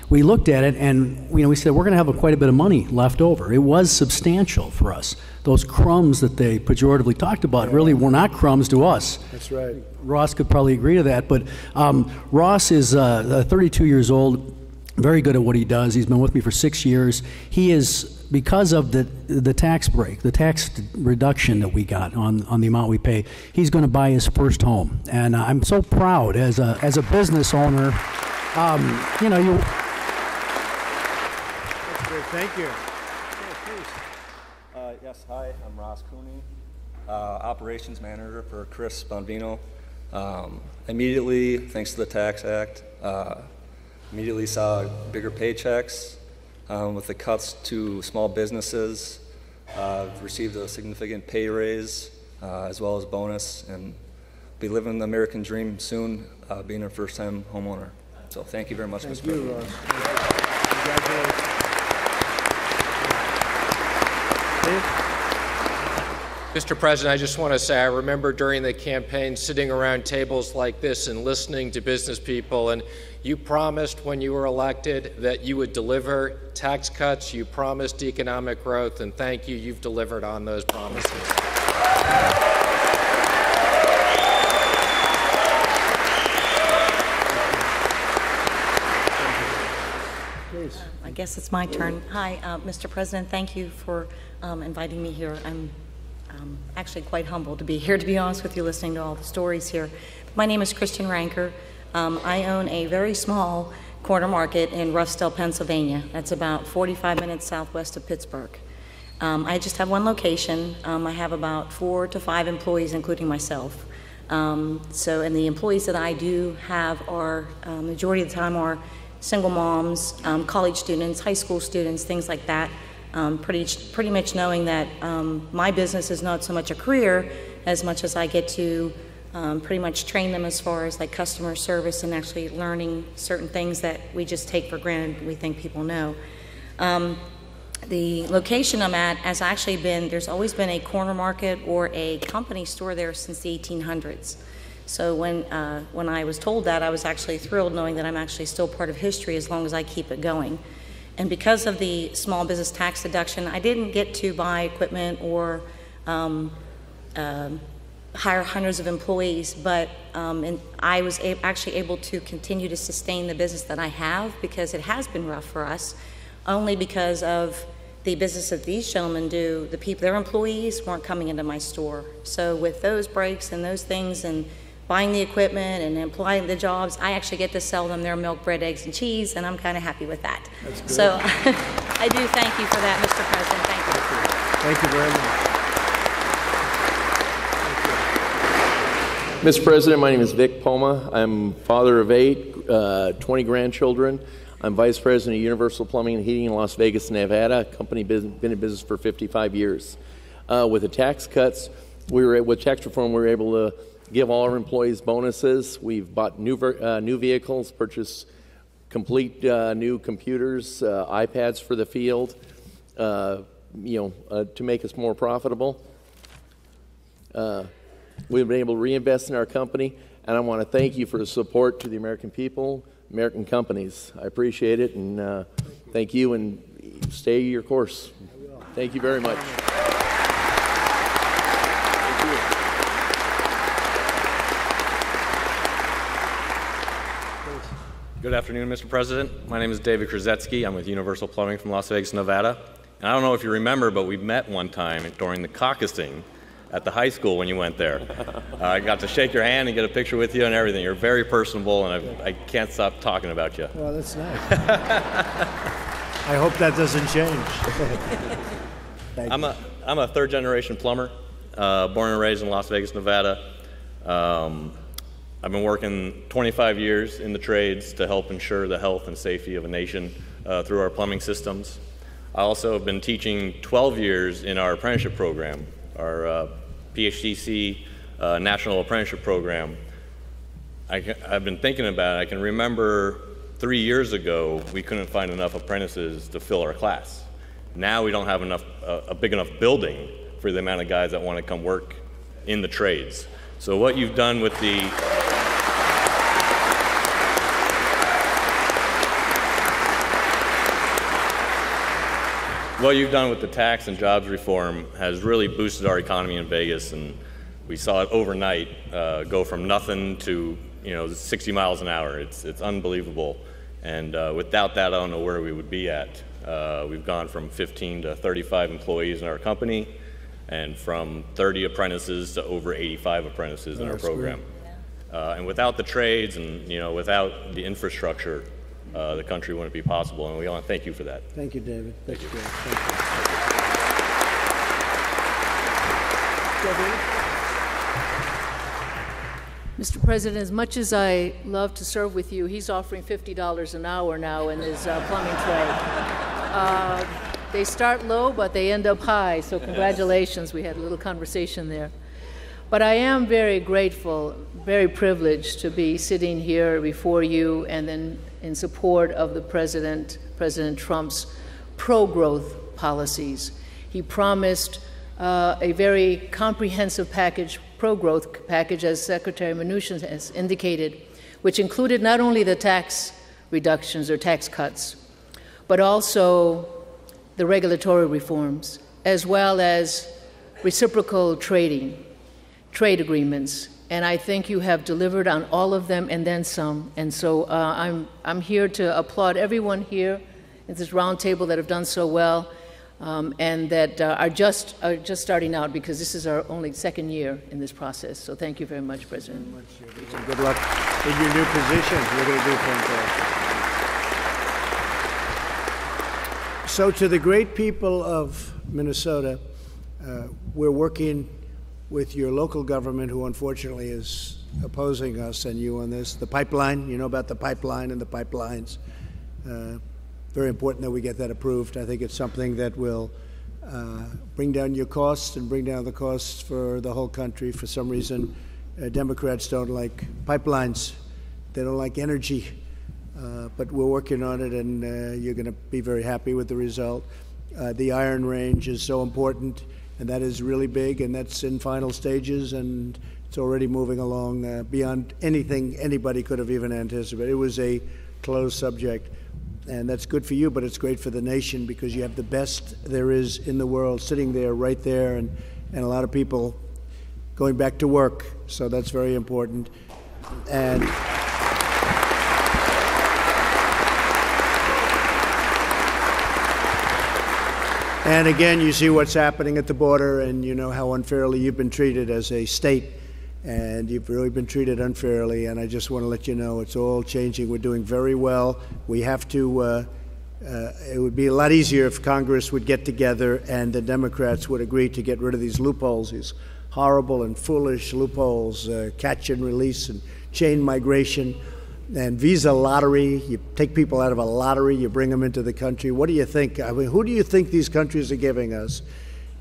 we looked at it and we said we're going to have quite a bit of money left over. It was substantial for us. Those crumbs that they pejoratively talked about really were not crumbs to us. That's right. Ross could probably agree to that, but Ross is 32 years old. Very good at what he does. He's been with me for 6 years. He is, because of the tax break, the tax reduction that we got on the amount we pay, he's going to buy his first home. And I'm so proud as a business owner. That's great. Thank you. Yes, hi, I'm Ross Cooney, operations manager for Chris Bonvino. Immediately, thanks to the Tax Act, immediately saw bigger paychecks with the cuts to small businesses. Received a significant pay raise as well as bonus, and be living the American dream soon, being a first-time homeowner. So thank you very much, Mr. President. Thank you, Ross. Congratulations. Mr. President, I just want to say I remember during the campaign sitting around tables like this and listening to business people, and you promised when you were elected that you would deliver tax cuts, you promised economic growth, and thank you, you've delivered on those promises. Please. I guess it's my turn. Hi, Mr. President, thank you for inviting me here. I'm actually quite humbled to be here, to be honest with you, listening to all the stories here. My name is Christian Ranker. I own a very small corner market in Ruffsdale, Pennsylvania. That's about 45 minutes southwest of Pittsburgh. I just have one location. I have about 4 to 5 employees, including myself. And the employees that I do have are, majority of the time, are single moms, college students, high school students, things like that. Pretty much knowing that my business is not so much a career as much as I get to pretty much train them as far as like customer service and actually learning certain things that we just take for granted we think people know. The location I'm at has actually been, there's always been a corner market or a company store there since the 1800s. So when I was told that, I was actually thrilled knowing that I'm actually still part of history as long as I keep it going. And because of the small business tax deduction, I didn't get to buy equipment or hire hundreds of employees, but and I was actually able to continue to sustain the business that I have because it has been rough for us, only because of the business that these gentlemen do. The people, their employees weren't coming into my store. So with those breaks and those things and buying the equipment and applying the jobs, I actually get to sell them their milk, bread, eggs, and cheese, and I'm kind of happy with that. That's good. So I do thank you for that, Mr. President. Thank you. Thank you very much. Mr. President, my name is Vic Poma. I'm father of 8, 20 grandchildren. I'm Vice President of Universal Plumbing and Heating in Las Vegas, Nevada. Company been in business for 55 years. With the tax cuts, with tax reform, we were able to give all our employees bonuses. We've bought new vehicles, purchased complete new computers, iPads for the field, to make us more profitable. We've been able to reinvest in our company, and I want to thank you for the support to the American people, American companies. I appreciate it, and thank you, and stay your course. Thank you very much. Good afternoon, Mr. President. My name is David Krasetsky. I'm with Universal Plumbing from Las Vegas, Nevada. And I don't know if you remember, but we met one time during the caucusing at the high school when you went there. I got to shake your hand and get a picture with you and everything. You're very personable, and I can't stop talking about you. Well, that's nice. I hope that doesn't change. I'm a third-generation plumber, born and raised in Las Vegas, Nevada. I've been working 25 years in the trades to help ensure the health and safety of a nation through our plumbing systems. I also have been teaching 12 years in our apprenticeship program, our Factba.se National Apprenticeship Program. I've been thinking about it. I can remember 3 years ago, we couldn't find enough apprentices to fill our class. Now we don't have a big enough building for the amount of guys that want to come work in the trades. So what you've done with the tax and jobs reform has really boosted our economy in Vegas, and we saw it overnight go from nothing to 60 miles an hour. It's unbelievable, and without that, I don't know where we would be at. We've gone from 15 to 35 employees in our company, and from 30 apprentices to over 85 apprentices in our program. And without the trades and without the infrastructure, the country wouldn't be possible, and we want to thank you for that. Thank you, David. That's great. Thank you. Mr. President, as much as I love to serve with you, he's offering $50 an hour now in his plumbing trade. They start low, but they end up high, so congratulations. We had a little conversation there. But I am very grateful, very privileged to be sitting here before you and then in support of the President Trump's pro-growth policies. He promised a very comprehensive package, pro-growth package, as Secretary Mnuchin has indicated, which included not only the tax reductions or tax cuts, but also the regulatory reforms, as well as reciprocal trade agreements. And I think you have delivered on all of them and then some. And so I'm here to applaud everyone here at this roundtable that have done so well and that are just starting out, because this is our only second year in this process. So thank you very much, President. And good luck in your new position. You're going to do fantastic. So to the great people of Minnesota, we're working with your local government, who unfortunately is opposing us and you on this. The pipeline, you know about the pipeline and the pipelines. Very important that we get that approved. I think it's something that will bring down your costs and bring down the costs for the whole country. For some reason, Democrats don't like pipelines. They don't like energy. But we're working on it, and you're going to be very happy with the result. The Iron Range is so important, and that is really big, and that's in final stages, and it's already moving along beyond anything anybody could have even anticipated. It was a closed subject, and that's good for you, but it's great for the nation because you have the best there is in the world sitting there, right there, and a lot of people going back to work, so that's very important. And again, you see what's happening at the border, and you know how unfairly you've been treated as a state, and you've really been treated unfairly, and I just want to let you know it's all changing. We're doing very well. We have to, it would be a lot easier if Congress would get together and the Democrats would agree to get rid of these loopholes, these horrible and foolish loopholes, catch and release and chain migration. And visa lottery, you take people out of a lottery, you bring them into the country. What do you think? I mean, who do you think these countries are giving us?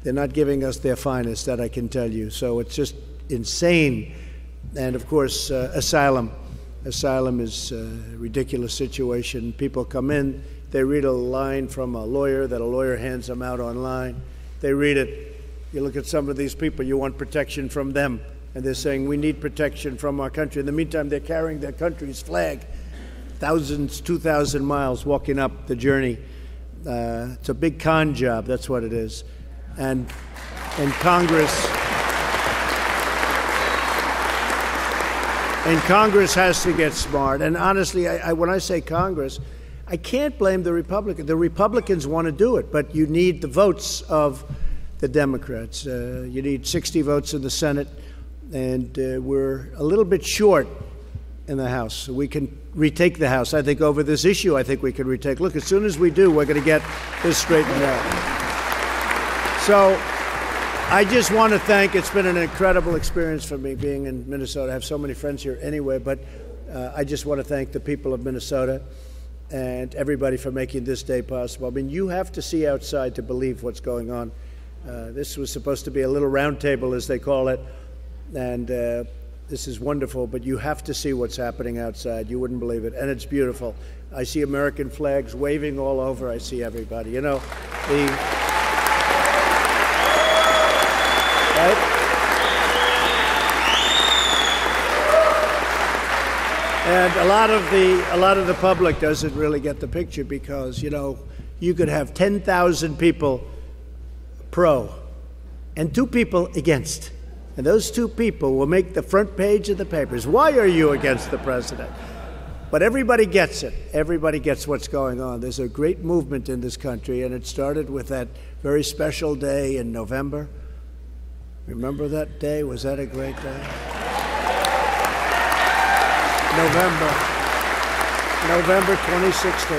They're not giving us their finest, that I can tell you. So it's just insane. And of course, asylum. Asylum is a ridiculous situation. People come in, they read a line from a lawyer that a lawyer hands them out online. They read it. You look at some of these people, you want protection from them. And they're saying, we need protection from our country. In the meantime, they're carrying their country's flag, thousands, 2,000 miles, walking up the journey. It's a big con job, that's what it is. And Congress has to get smart. And honestly, when I say Congress, I can't blame the Republicans. The Republicans want to do it, but you need the votes of the Democrats. You need 60 votes in the Senate. And we're a little bit short in the House. So we can retake the House. I think over this issue, I think we can retake. Look, as soon as we do, we're going to get this straightened out. So I just want to thank, it's been an incredible experience for me being in Minnesota. I have so many friends here anyway, but I just want to thank the people of Minnesota and everybody for making this day possible. I mean, you have to see outside to believe what's going on. This was supposed to be a little roundtable, as they call it. And this is wonderful, but you have to see what's happening outside. You wouldn't believe it, and it's beautiful. I see American flags waving all over. I see everybody. You know, right? And a lot of the public doesn't really get the picture because, you know, you could have 10,000 people pro and 2 people against. And those 2 people will make the front page of the papers. Why are you against the president? But everybody gets it. Everybody gets what's going on. There's a great movement in this country, and it started with that very special day in November. Remember that day? Was that a great day? November 2016.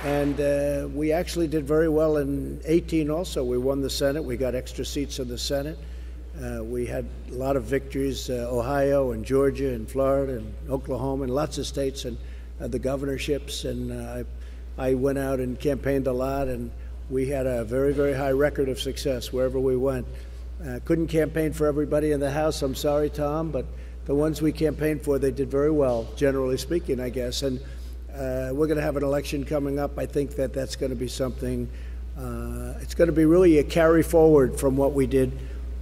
And we actually did very well in 18 also. We won the Senate. We got extra seats in the Senate. We had a lot of victories, Ohio and Georgia and Florida and Oklahoma and lots of states and the governorships. And I went out and campaigned a lot, and we had a very, very high record of success wherever we went. Couldn't campaign for everybody in the House. I'm sorry, Tom, but the ones we campaigned for, they did very well, generally speaking, I guess. And we're going to have an election coming up. I think that that's going to be something, it's going to be really a carry forward from what we did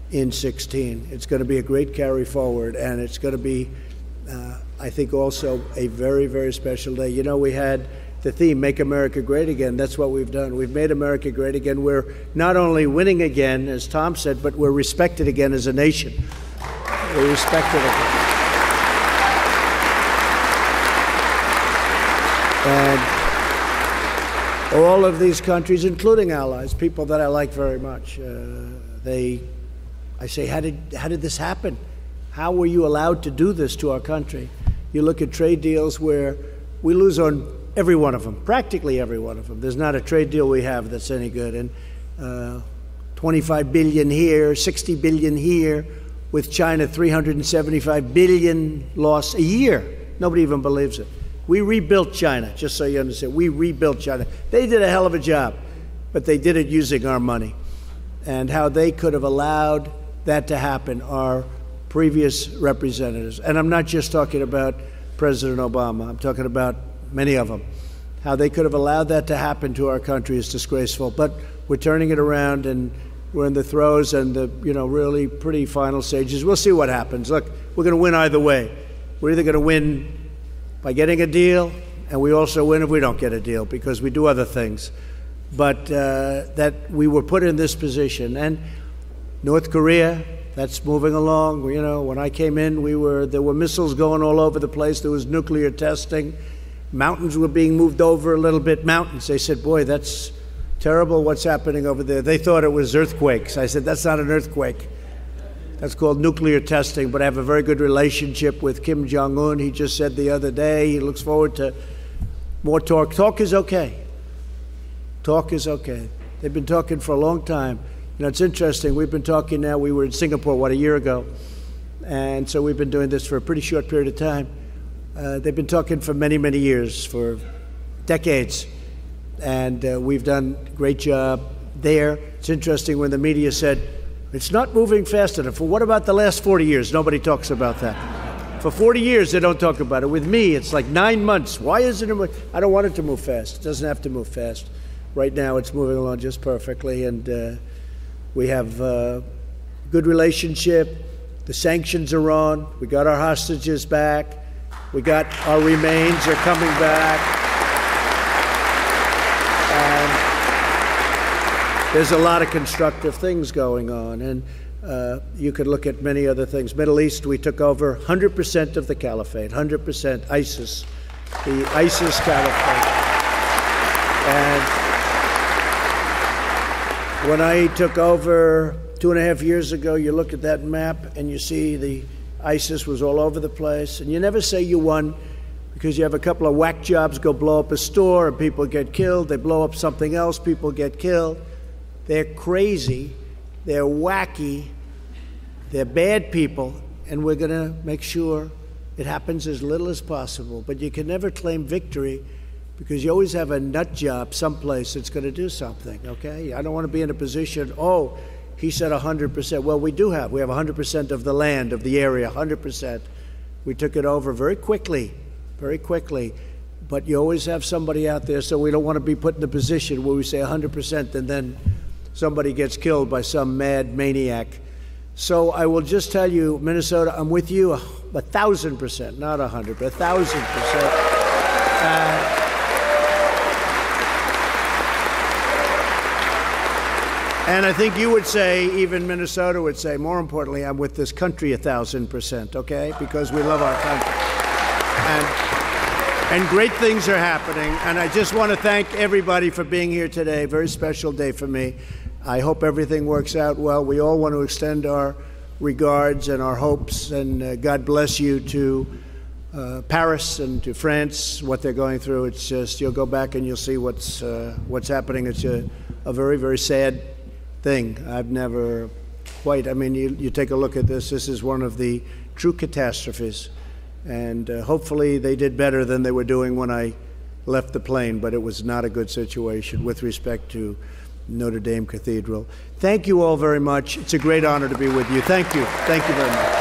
in 16. It's going to be a great carry forward, and it's going to be, I think, also a very, very special day. You know, we had the theme, Make America Great Again. That's what we've done. We've made America great again. We're not only winning again, as Tom said, but we're respected again as a nation. We're respected again. And all of these countries, including allies, people that I like very much, I say, how did this happen? How were you allowed to do this to our country? You look at trade deals where we lose on every one of them, practically every one of them. There's not a trade deal we have that's any good. And 25 billion here, 60 billion here, with China 375 billion loss a year. Nobody even believes it. We rebuilt China, just so you understand. We rebuilt China. They did a hell of a job, but they did it using our money. And how they could have allowed that to happen, our previous representatives. And I'm not just talking about President Obama. I'm talking about many of them. How they could have allowed that to happen to our country is disgraceful. But we're turning it around, and we're in the throes and the really pretty final stages. We'll see what happens. Look, we're going to win either way. We're either going to win by getting a deal, and we also win if we don't get a deal, because we do other things. But that we were put in this position. And North Korea, that's moving along. When I came in, there were missiles going all over the place. There was nuclear testing. Mountains were being moved over a little bit. Mountains. They said, boy, that's terrible what's happening over there. They thought it was earthquakes. I said, that's not an earthquake. That's called nuclear testing. But I have a very good relationship with Kim Jong-un. He just said the other day he looks forward to more talk. Talk is okay. Talk is okay. They've been talking for a long time. It's interesting. We've been talking now. We were in Singapore, a year ago? And so we've been doing this for a pretty short period of time. They've been talking for many, many years, for decades. And we've done a great job there. It's interesting when the media said, it's not moving fast enough. Well, what about the last 40 years? Nobody talks about that. For 40 years, they don't talk about it. With me, it's like 9 months. Why isn't it? I don't want it to move fast. It doesn't have to move fast. Right now, it's moving along just perfectly, and we have a good relationship. The sanctions are on. We got our hostages back. We got our remains are coming back. And there's a lot of constructive things going on, and you could look at many other things. Middle East, we took over 100% of the caliphate, 100% ISIS, the ISIS caliphate. And when I took over 2.5 years ago, you look at that map and you see the ISIS was all over the place. And you never say you won, because you have a couple of whack jobs go blow up a store and people get killed. They blow up something else, people get killed. They're crazy. They're wacky. They're bad people. And we're going to make sure it happens as little as possible. But you can never claim victory, because you always have a nut job someplace that's going to do something, okay? I don't want to be in a position, he said 100%. Well, we have 100% of the land, of the area, 100%. We took it over very quickly. But you always have somebody out there, so we don't want to be put in a position where we say 100% and then somebody gets killed by some mad maniac. So I will just tell you, Minnesota, I'm with you 1,000%, not 100, but 1,000%. And I think you would say, even Minnesota would say, more importantly, I'm with this country 1,000%, okay? Because we love our country. And great things are happening. And I just want to thank everybody for being here today. Very special day for me. I hope everything works out well. We all want to extend our regards and our hopes. And God bless you to Paris and to France, what they're going through. It's just, you'll go back and you'll see what's happening. It's a very, very sad thing. I've never quite, you take a look at this. This is one of the true catastrophes. And hopefully they did better than they were doing when I left the plane, but it was not a good situation with respect to Notre Dame Cathedral. Thank you all very much. It's a great honor to be with you. Thank you. Thank you very much.